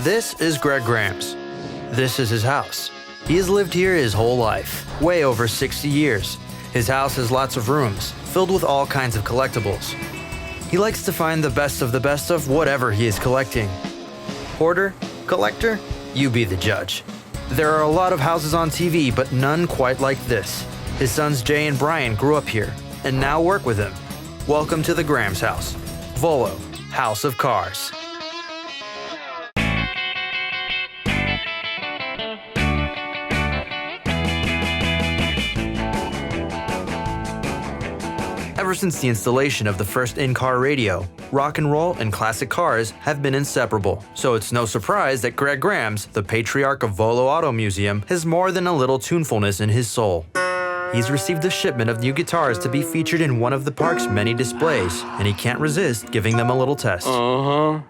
This is Greg Graham's. This is his house. He has lived here his whole life, way over 60 years. His house has lots of rooms, filled with all kinds of collectibles. He likes to find the best of whatever he is collecting. Hoarder? Collector? You be the judge. There are a lot of houses on TV, but none quite like this. His sons Jay and Brian grew up here, and now work with him. Welcome to the Graham's house. Volo House of Cars. Ever since the installation of the first in-car radio, rock and roll and classic cars have been inseparable. So it's no surprise that Greg Graham's, the patriarch of Volo Auto Museum, has more than a little tunefulness in his soul. He's received a shipment of new guitars to be featured in one of the park's many displays, and he can't resist giving them a little test. I'm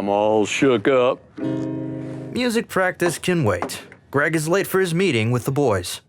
all shook up. Music practice can wait. Greg is late for his meeting with the boys.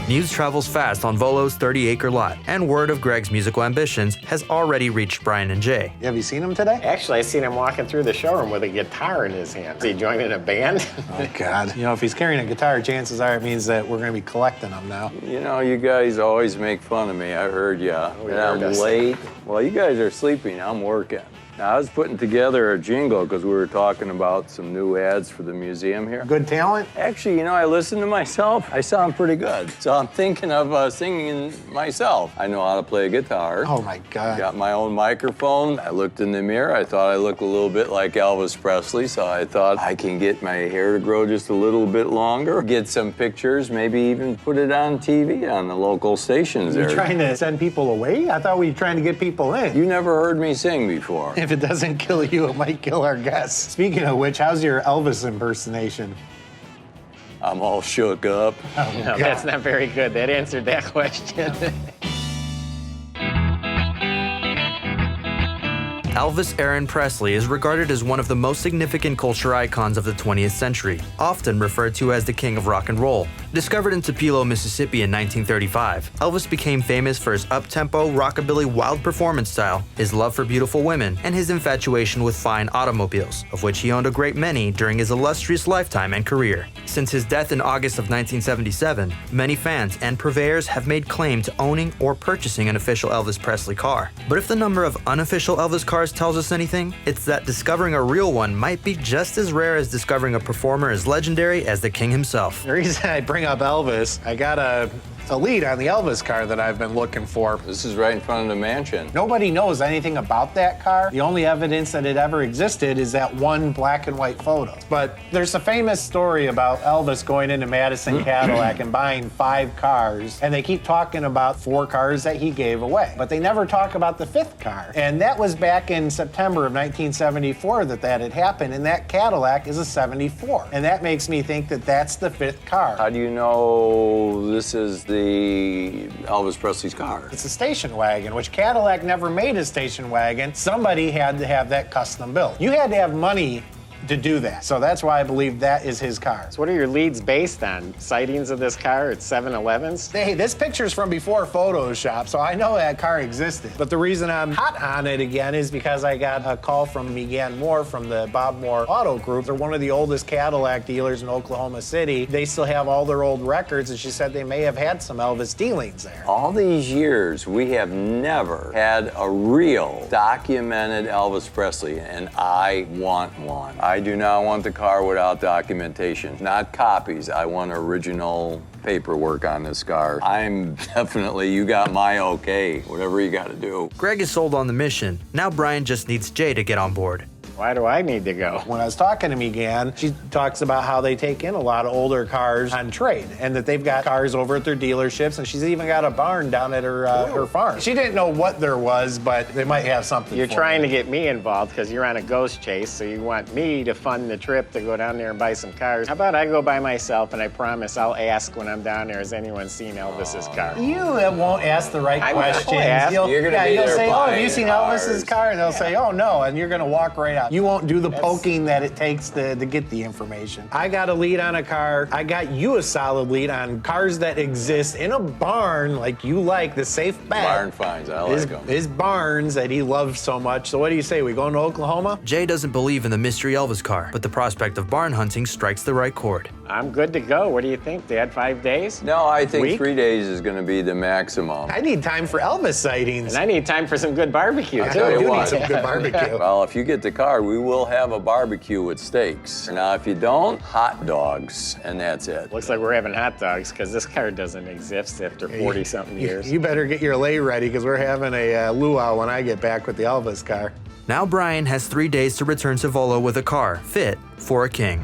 News travels fast on Volo's 30-acre lot, and word of Greg's musical ambitions has already reached Brian and Jay. Have you seen him today? Actually, I seen him walking through the showroom with a guitar in his hand. Is he joining a band? Oh, God. You know, if he's carrying a guitar, chances are it means that we're going to be collecting them now. You know, you guys always make fun of me. I heard ya. We And I'm heard us. late. Well, you guys are sleeping. I'm working. Now, I was putting together a jingle because we were talking about some new ads for the museum here. Good talent? Actually, you know, I listened to myself. I sound pretty good. So I'm thinking of singing myself. I know how to play a guitar. Oh, my God. Got my own microphone. I looked in the mirror. I thought I looked a little bit like Elvis Presley, so I thought I can get my hair to grow just a little bit longer, get some pictures, maybe even put it on TV on the local stations there. You're trying to send people away? I thought we were trying to get people in. You never heard me sing before. If it doesn't kill you, it might kill our guests. Speaking of which, how's your Elvis impersonation? I'm all shook up. Oh, No, God. that's not very good. That answered that question. Elvis Aaron Presley is regarded as one of the most significant culture icons of the 20th century, often referred to as the king of rock and roll. Discovered in Tupelo, Mississippi in 1935, Elvis became famous for his up-tempo, rockabilly wild performance style, his love for beautiful women, and his infatuation with fine automobiles, of which he owned a great many during his illustrious lifetime and career. Since his death in August of 1977, many fans and purveyors have made claim to owning or purchasing an official Elvis Presley car. But if the number of unofficial Elvis cars tells us anything, it's that discovering a real one might be just as rare as discovering a performer as legendary as the king himself. The reason I bring up Elvis, I got a lead on the Elvis car that I've been looking for. This is right in front of the mansion. Nobody knows anything about that car. The only evidence that it ever existed is that one black and white photo. But there's a famous story about Elvis going into Madison Cadillac and buying 5 cars, and they keep talking about 4 cars that he gave away. But they never talk about the 5th car. And that was back in September of 1974 that had happened, and that Cadillac is a 74. And that makes me think that that's the 5th car. How do you know this is the Elvis Presley's car? It's a station wagon, which Cadillac never made a station wagon. Somebody had to have that custom built. You had to have money to do that. So that's why I believe that is his car. So what are your leads based on? Sightings of this car at 7-Elevens? Hey, this picture's from before Photoshop, so I know that car existed. But the reason I'm hot on it again is because I got a call from Megan Moore from the Bob Moore Auto Group. They're one of the oldest Cadillac dealers in Oklahoma City. They still have all their old records, and she said they may have had some Elvis dealings there. All these years, we have never had a real documented Elvis Presley, and I want one. I do not want the car without documentation, not copies. I want original paperwork on this car. I'm definitely, you got my okay, whatever you got to do. Greg is sold on the mission. Now Brian just needs Jay to get on board. Why do I need to go? When I was talking to Megan, she talks about how they take in a lot of older cars on trade and that they've got cars over at their dealerships, and she's even got a barn down at her farm. She didn't know what there was, but they might have something. You're for trying me. to get me involved because you're on a ghost chase, so you want me to fund the trip to go down there and buy some cars. How about I go by myself, and I promise I'll ask when I'm down there, has anyone seen Elvis's car? You won't ask the right I will questions. ask. You're gonna be you'll there say, "Oh, have you buying seen cars." Elvis's car?" And they'll say, "Oh, no," and you're gonna walk right out. You won't do the poking that it takes to get the information. I got a lead on a car. I got you a solid lead on cars that exist in a barn like you like, the safe bet. Barn finds, I like them. His barns that he loves so much. So what do you say, we going to Oklahoma? Jay doesn't believe in the mystery Elvis car, but the prospect of barn hunting strikes the right chord. I'm good to go. What do you think, Dad? 5 days? No, I think Week? 3 days is going to be the maximum. I need time for Elvis sightings. And I need time for some good barbecue, I'll too. tell you I do what. need some good barbecue. Well, if you get the car, we will have a barbecue with steaks. Now, if you don't, hot dogs, and that's it. Looks like we're having hot dogs because this car doesn't exist after 40-something years. You better get your lay ready because we're having a luau when I get back with the Elvis car. Now Brian has 3 days to return to Volo with a car fit for a king.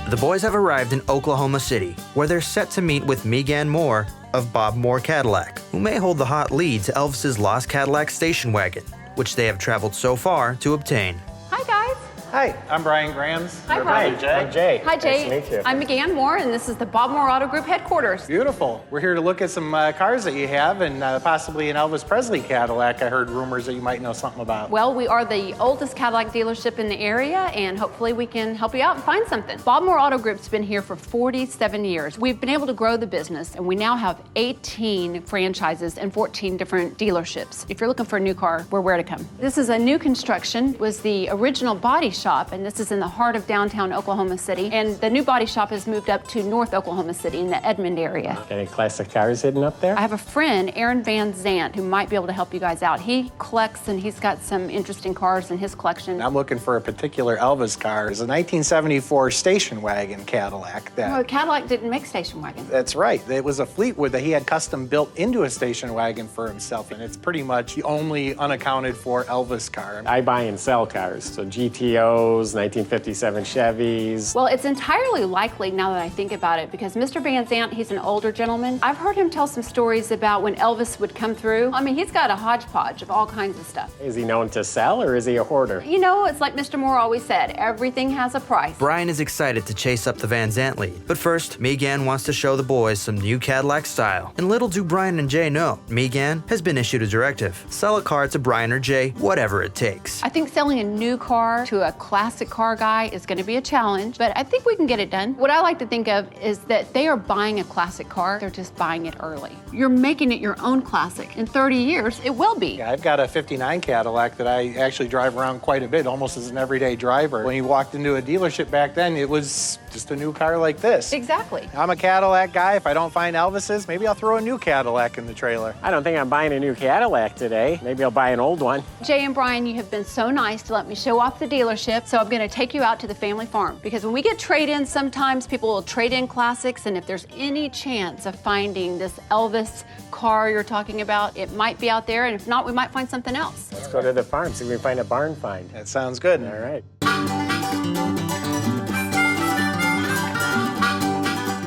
The boys have arrived in Oklahoma City, where they're set to meet with Megan Moore of Bob Moore Cadillac, who may hold the hot lead to Elvis's lost Cadillac station wagon, which they have traveled so far to obtain. Hi, guys. Hi, I'm Brian Grams. Hi, Brian. I'm Jay. Hi, Jay. Nice to meet you. I'm Megan Moore, and this is the Bob Moore Auto Group headquarters. Beautiful. We're here to look at some cars that you have and possibly an Elvis Presley Cadillac. I heard rumors that you might know something about. Well, we are the oldest Cadillac dealership in the area, and hopefully we can help you out and find something. Bob Moore Auto Group's been here for 47 years. We've been able to grow the business, and we now have 18 franchises and 14 different dealerships. If you're looking for a new car, we're where to come. This is a new construction. It was the original body shop, and this is in the heart of downtown Oklahoma City. And the new body shop has moved up to North Oklahoma City in the Edmond area. Any classic cars hidden up there? I have a friend, Aaron Van Zant, who might be able to help you guys out. He collects, and he's got some interesting cars in his collection. I'm looking for a particular Elvis car. It's a 1974 station wagon Cadillac. Well, Cadillac didn't make station wagons. That's right. It was a Fleetwood that he had custom built into a station wagon for himself, and it's pretty much the only unaccounted for Elvis car. I buy and sell cars, so GTOs, 1957 Chevys. Well, it's entirely likely now that I think about it, because Mr. Van Zant, he's an older gentleman. I've heard him tell some stories about when Elvis would come through. I mean, he's got a hodgepodge of all kinds of stuff. Is he known to sell, or is he a hoarder? You know, it's like Mr. Moore always said, everything has a price. Brian is excited to chase up the Van Zant lead, but first, Megan wants to show the boys some new Cadillac style. And little do Brian and Jay know, Megan has been issued a directive. Sell a car to Brian or Jay, whatever it takes. I think selling a new car to a classic car guy is going to be a challenge, but I think we can get it done. What I like to think of is that they are buying a classic car, they're just buying it early. You're making it your own classic. In 30 years, it will be. Yeah, I've got a 59 Cadillac that I actually drive around quite a bit, almost as an everyday driver. When you walked into a dealership back then, it was just a new car like this. Exactly. I'm a Cadillac guy. If I don't find Elvis's, maybe I'll throw a new Cadillac in the trailer. I don't think I'm buying a new Cadillac today. Maybe I'll buy an old one. Jay and Brian, you have been so nice to let me show off the dealership, so I'm going to take you out to the family farm, because when we get trade-ins, sometimes people will trade in classics, and if there's any chance of finding this Elvis car you're talking about, it might be out there, and if not, we might find something else. Let's go to the farm, see if we can find a barn find. That sounds good. All right.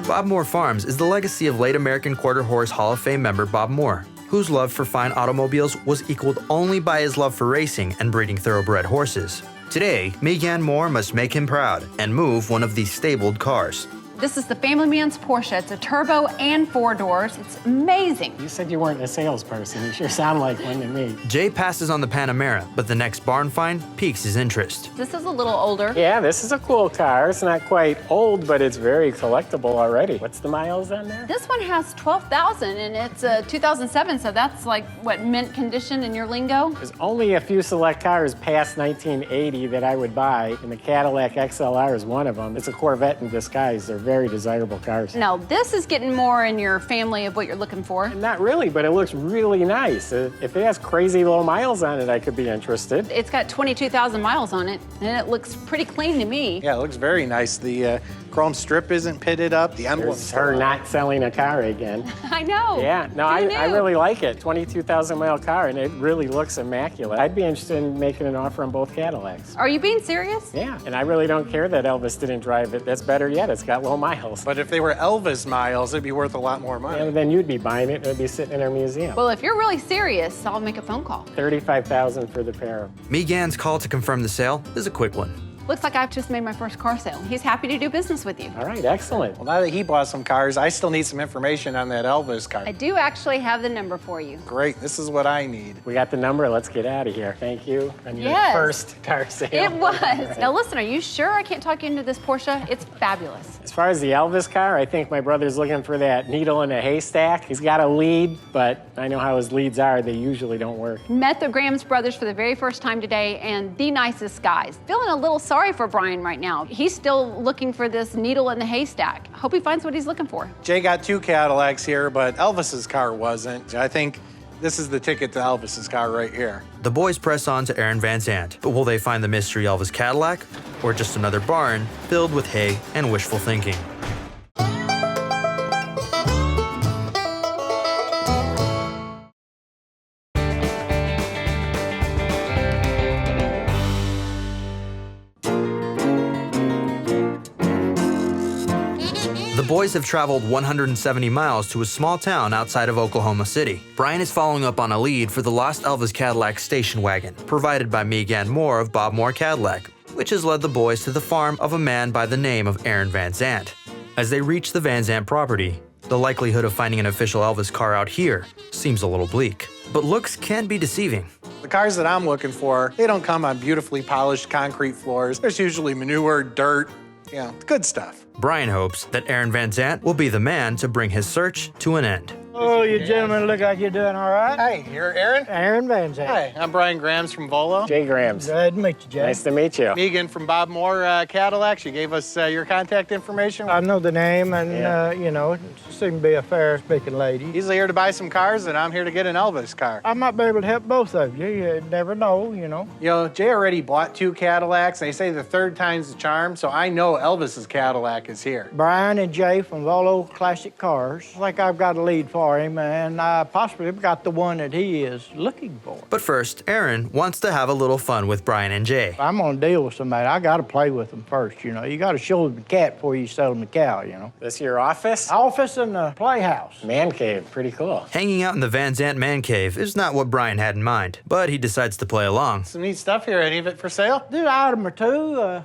Bob Moore Farms is the legacy of late American Quarter Horse Hall of Fame member Bob Moore, whose love for fine automobiles was equaled only by his love for racing and breeding thoroughbred horses. Today, Megan Moore must make him proud and move one of these stabled cars. This is the Family Man's Porsche. It's a turbo and 4 doors. It's amazing. You said you weren't a salesperson. You sure sound like one to me. Jay passes on the Panamera, but the next barn find piques his interest. This is a little older. Yeah, this is a cool car. It's not quite old, but it's very collectible already. What's the miles on there? This one has 12,000, and it's a 2007, so that's like, what, mint condition in your lingo? There's only a few select cars past 1980 that I would buy, and the Cadillac XLR is one of them. It's a Corvette in disguise. They're very desirable cars. Now, this is getting more in your family of what you're looking for. Not really, but it looks really nice. If it has crazy low miles on it, I could be interested. It's got 22,000 miles on it, and it looks pretty clean to me. Yeah, it looks very nice. The chrome strip isn't pitted up, the emblem. There's her not selling a car again. I know. Yeah, no, Who I knew? really like it. 22,000 mile car, and it really looks immaculate. I'd be interested in making an offer on both Cadillacs. Are you being serious? Yeah, and I really don't care that Elvis didn't drive it. That's better yet, it's got low miles. But if they were Elvis miles, it'd be worth a lot more money. And then you'd be buying it, and it'd be sitting in our museum. Well, if you're really serious, I'll make a phone call. $35,000 for the pair. Megan's call to confirm the sale is a quick one. Looks like I've just made my first car sale. He's happy to do business with you. All right, excellent. Well, now that he bought some cars, I still need some information on that Elvis car. I do actually have the number for you. Great, this is what I need. We got the number, let's get out of here. Thank you on your Yes. first car sale. It was. Now listen, are you sure I can't talk you into this Porsche? It's fabulous. As far as the Elvis car, I think my brother's looking for that needle in a haystack. He's got a lead, but I know how his leads are. They usually don't work. Met the Grams brothers for the very first time today, and the nicest guys. Feeling a little sorry for Brian right now. He's still looking for this needle in the haystack. Hope he finds what he's looking for. Jay got 2 Cadillacs here, but Elvis's car wasn't. I think this is the ticket to Elvis's car right here. The boys press on to Aaron Van Zandt, but will they find the mystery Elvis Cadillac, or just another barn filled with hay and wishful thinking? The boys have traveled 170 miles to a small town outside of Oklahoma City. Brian is following up on a lead for the lost Elvis Cadillac station wagon, provided by Megan Moore of Bob Moore Cadillac, which has led the boys to the farm of a man by the name of Aaron Van Zandt. As they reach the Van Zandt property, the likelihood of finding an official Elvis car out here seems a little bleak. But looks can be deceiving. The cars that I'm looking for, they don't come on beautifully polished concrete floors. There's usually manure, dirt, good stuff. Brian hopes that Aaron Van Zandt will be the man to bring his search to an end. Oh, you gentlemen look like you're doing all right. Hi, you're Aaron? Aaron Van Zandt. Hi, I'm Brian Grams from Volo. Jay Grams. Glad to meet you, Jay. Nice to meet you. Megan from Bob Moore Cadillac. She gave us your contact information. I know the name, and, she seemed to be a fair-speaking lady. He's here to buy some cars, and I'm here to get an Elvis car. I might be able to help both of you. You never know, Jay already bought 2 Cadillacs. They say the 3rd time's the charm, so I know Elvis's Cadillac is here. Brian and Jay from Volo Classic Cars. I think I've got a lead for him, and I possibly got the one that he is looking for. But first, Aaron wants to have a little fun with Brian and Jay. If I'm gonna deal with somebody, I gotta play with them first, You gotta show them the cat before you sell them the cow, This your office? Office and the playhouse. Man cave, pretty cool. Hanging out in the Van Zandt man cave is not what Brian had in mind, but he decides to play along. Some neat stuff here. Any of it for sale? There's an item or two,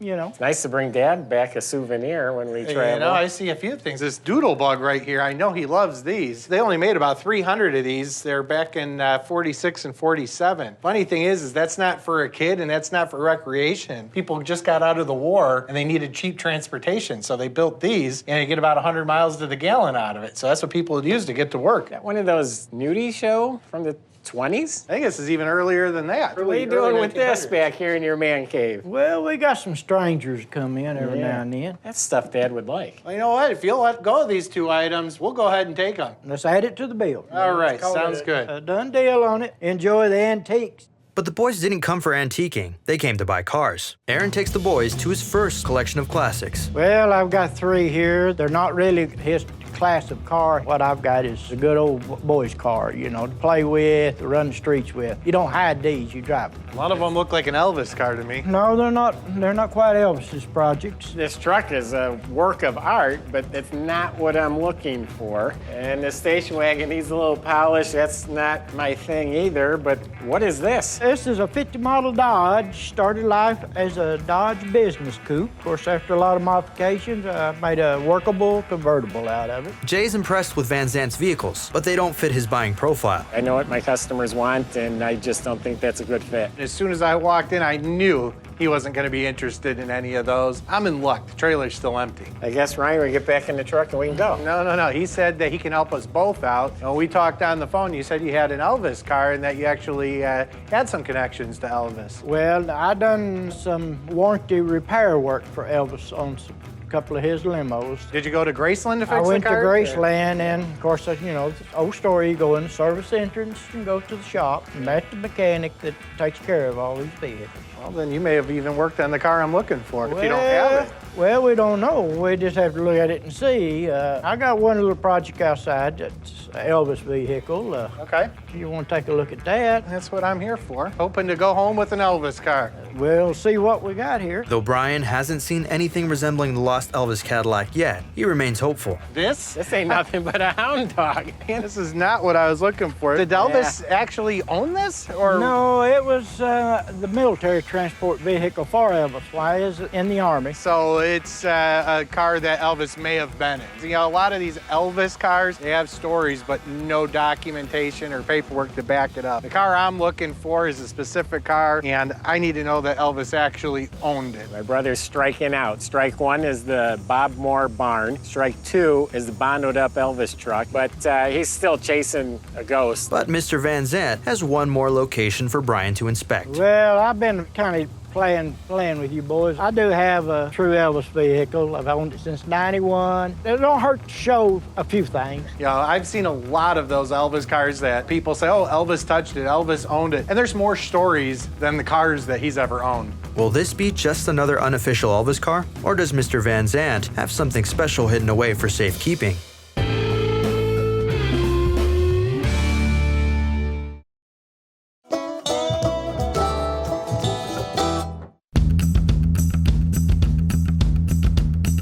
It's nice to bring Dad back a souvenir when we travel. I see a few things. This doodle bug right here, I know he loves these. They only made about 300 of these. They're back in 46 and 47. Funny thing is that's not for a kid and that's not for recreation. People just got out of the war and they needed cheap transportation, so they built these and you get about 100 miles to the gallon out of it. So that's what people would use to get to work. That one of those nudie show from the 20s? I think this is even earlier than that. What are you doing with this back here in your man cave? Well, we got some strangers come in every now and then. That's stuff Dad would like. Well, you know what? If you'll let go of these 2 items, we'll go ahead and take them. Let's add it to the bill. All right, Let's call sounds it good. A done deal on it. Enjoy the antiques. But the boys didn't come for antiquing, they came to buy cars. Aaron takes the boys to his first collection of classics. Well, I've got 3 here. They're not really his class of car. What I've got is a good old boy's car, to play with, to run the streets with. You don't hide these, you drive them. A lot of them look like an Elvis car to me. No, they're not. They're not quite Elvis's projects. This truck is a work of art, but it's not what I'm looking for. And the station wagon needs a little polish. That's not my thing either, but what is this? This is a 50 model Dodge. Started life as a Dodge business coupe. Of course, after a lot of modifications, I made a workable convertible out of it. Jay's impressed with Van Zandt's vehicles, but they don't fit his buying profile. I know what my customers want, and I just don't think that's a good fit. As soon as I walked in, I knew he wasn't going to be interested in any of those. I'm in luck. The trailer's still empty. I guess, Ryan, we get back in the truck and we can go. No. He said that he can help us both out. When we talked on the phone, you said you had an Elvis car and that you actually had some connections to Elvis. Well, I done some warranty repair work for Elvis on some couple of his limos. Did you go to Graceland to fix the car? I went to Graceland, and of course, you know, the old story, you go in the service entrance and go to the shop, and that's the mechanic that takes care of all these vehicles. Well, then you may have even worked on the car I'm looking for if you don't have it. Well, we don't know. We just have to look at it and see. I got one little project outside that's an Elvis vehicle. Okay. If you want to take a look at that. That's what I'm here for. Hoping to go home with an Elvis car. We'll see what we got here. Though Brian hasn't seen anything resembling the lost Elvis Cadillac yet, he remains hopeful. This? This ain't nothing but a hound dog. Man, this is not what I was looking for. Did Elvis actually own this? Or? No, it was the military transport vehicle for Elvis while he was in the Army. So it's a car that Elvis may have been in. You know, a lot of these Elvis cars, they have stories, but no documentation or paperwork to back it up. The car I'm looking for is a specific car, and I need to know that Elvis actually owned it. My brother's striking out. Strike one is the Bob Moore barn. Strike two is the bonded up Elvis truck, but he's still chasing a ghost. But Mr. Van Zandt has one more location for Brian to inspect. Well, I've been kind of playing with you boys. I do have a true Elvis vehicle. I've owned it since '91. It don't hurt to show a few things. You know, I've seen a lot of those Elvis cars that people say, oh, Elvis touched it, Elvis owned it. And there's more stories than the cars that he's ever owned. Will this be just another unofficial Elvis car? Or does Mr. Van Zandt have something special hidden away for safekeeping?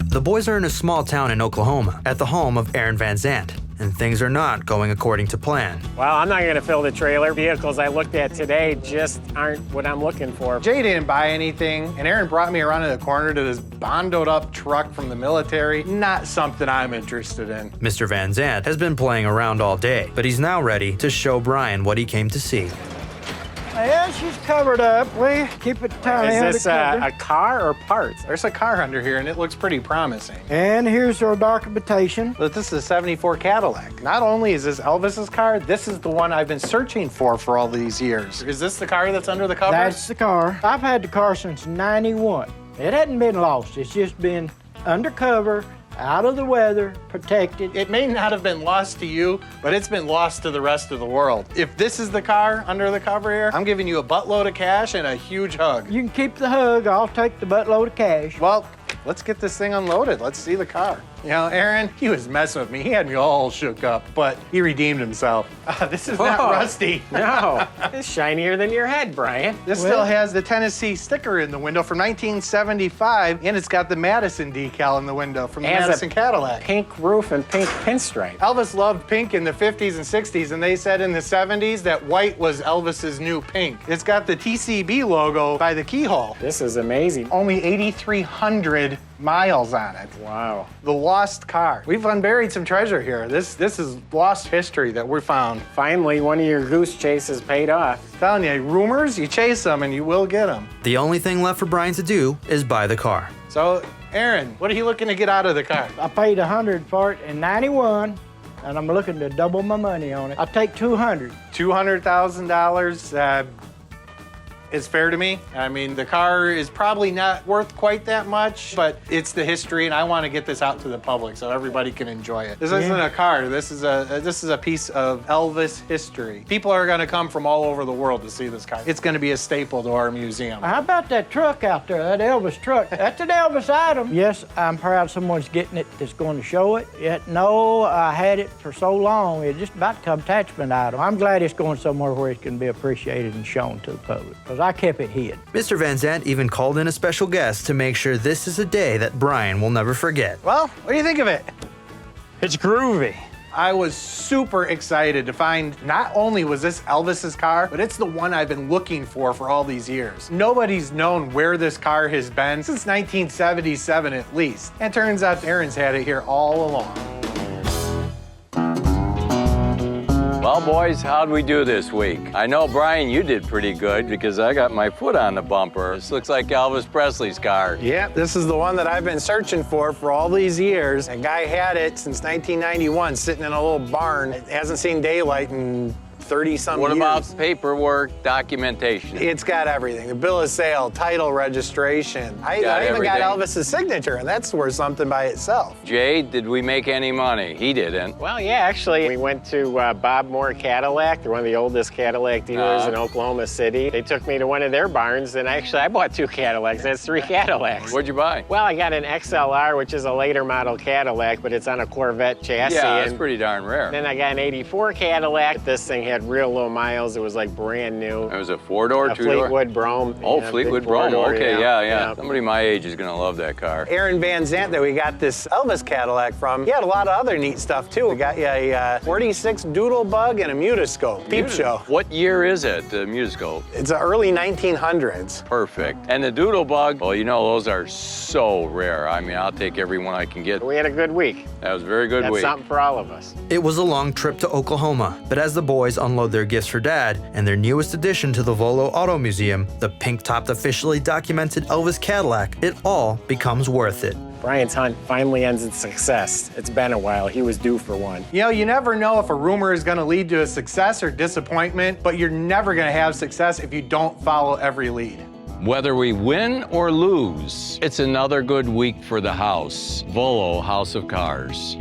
The boys are in a small town in Oklahoma, at the home of Aaron Van Zandt, and things are not going according to plan. Well, I'm not gonna fill the trailer. Vehicles I looked at today just aren't what I'm looking for. Jay didn't buy anything, and Aaron brought me around to the corner to this bondoed up truck from the military. Not something I'm interested in. Mr. Van Zandt has been playing around all day, but he's now ready to show Brian what he came to see. Yeah, she's covered up. We keep it tiny. Is this a car or parts? There's a car under here, and it looks pretty promising. And here's our documentation. But this is a '74 Cadillac. Not only is this Elvis's car, this is the one I've been searching for all these years. Is this the car that's under the cover? That's the car. I've had the car since '91. It hadn't been lost. It's just been undercover, out of the weather, protected. It may not have been lost to you, but it's been lost to the rest of the world. If this is the car under the cover here, I'm giving you a buttload of cash and a huge hug. You can keep the hug. I'll take the buttload of cash. Well, let's get this thing unloaded. Let's see the car. You know, Aaron, he was messing with me. He had me all shook up, but he redeemed himself. This is not rusty. No, it's shinier than your head, Brian. This still has the Tennessee sticker in the window from 1975, and it's got the Madison decal in the window from the Madison Cadillac. Pink roof and pink pinstripe. Elvis loved pink in the 50s and 60s, and they said in the 70s that white was Elvis's new pink. It's got the TCB logo by the keyhole. This is amazing. Only 8,300 miles on it. Wow. The lost car. We've unburied some treasure here. This is lost history that we found. Finally, one of your goose chases paid off. I'm telling you, rumors, you chase them and you will get them. The only thing left for Brian to do is buy the car. So, Aaron, what are you looking to get out of the car? I paid $100 for it in '91, and I'm looking to double my money on it. I'll take $200. $200,000 is fair to me. I mean, the car is probably not worth quite that much, but it's the history, and I want to get this out to the public so everybody can enjoy it. This isn't a car. This is a piece of Elvis history. People are going to come from all over the world to see this car. It's going to be a staple to our museum. How about that truck out there, that Elvis truck? That's an Elvis item. Yes, I'm proud someone's getting it that's going to show it. Yet, no, I had it for so long, it just about become attachment item. I'm glad it's going somewhere where it can be appreciated and shown to the public, because I kept it hid. Mr. Van Zandt even called in a special guest to make sure this is a day that Brian will never forget. Well, what do you think of it? It's groovy. I was super excited to find not only was this Elvis's car, but it's the one I've been looking for all these years. Nobody's known where this car has been since 1977 at least. And turns out Aaron's had it here all along. Well, boys, how'd we do this week? I know, Brian, you did pretty good because I got my foot on the bumper. This looks like Elvis Presley's car. Yeah, this is the one that I've been searching for all these years. A guy had it since 1991, sitting in a little barn. It hasn't seen daylight in 30-some years. What about paperwork, documentation? It's got everything. The bill of sale, title, registration. I even everything. got Elvis's signature, and that's worth something by itself. Jay, did we make any money? He didn't. Well, yeah, actually, we went to Bob Moore Cadillac. They're one of the oldest Cadillac dealers in Oklahoma City. They took me to one of their barns, and actually, I bought 2 Cadillacs. That's 3 Cadillacs. What'd you buy? Well, I got an XLR, which is a later model Cadillac, but it's on a Corvette chassis. Yeah, it's and pretty darn rare. then I got an 84 Cadillac. This thing had real low miles. It was like brand new. It was a 4-door, A 2-door? Fleetwood Brougham. Oh, Yeah, Fleetwood big Brougham. 4-door, Okay, yeah. Somebody my age is gonna love that car. Aaron Van Zant that we got this Elvis Cadillac from, he had a lot of other neat stuff too. We got you a 46 Doodle Bug and a Mutascope. Peep show. What year is it, the Mutascope? It's the early 1900s. Perfect. And the Doodle Bug, well, you know, those are so rare. I mean, I'll take every one I can get. We had a good week. That was a very good That's week. something for all of us. It was a long trip to Oklahoma, but as the boys unload their gifts for Dad and their newest addition to the Volo Auto Museum, the pink-topped officially documented Elvis Cadillac, it all becomes worth it. Brian's hunt finally ends in success. It's been a while. He was due for one. You know, you never know if a rumor is going to lead to a success or disappointment, but you're never going to have success if you don't follow every lead. Whether we win or lose, it's another good week for the house. Volo House of Cars.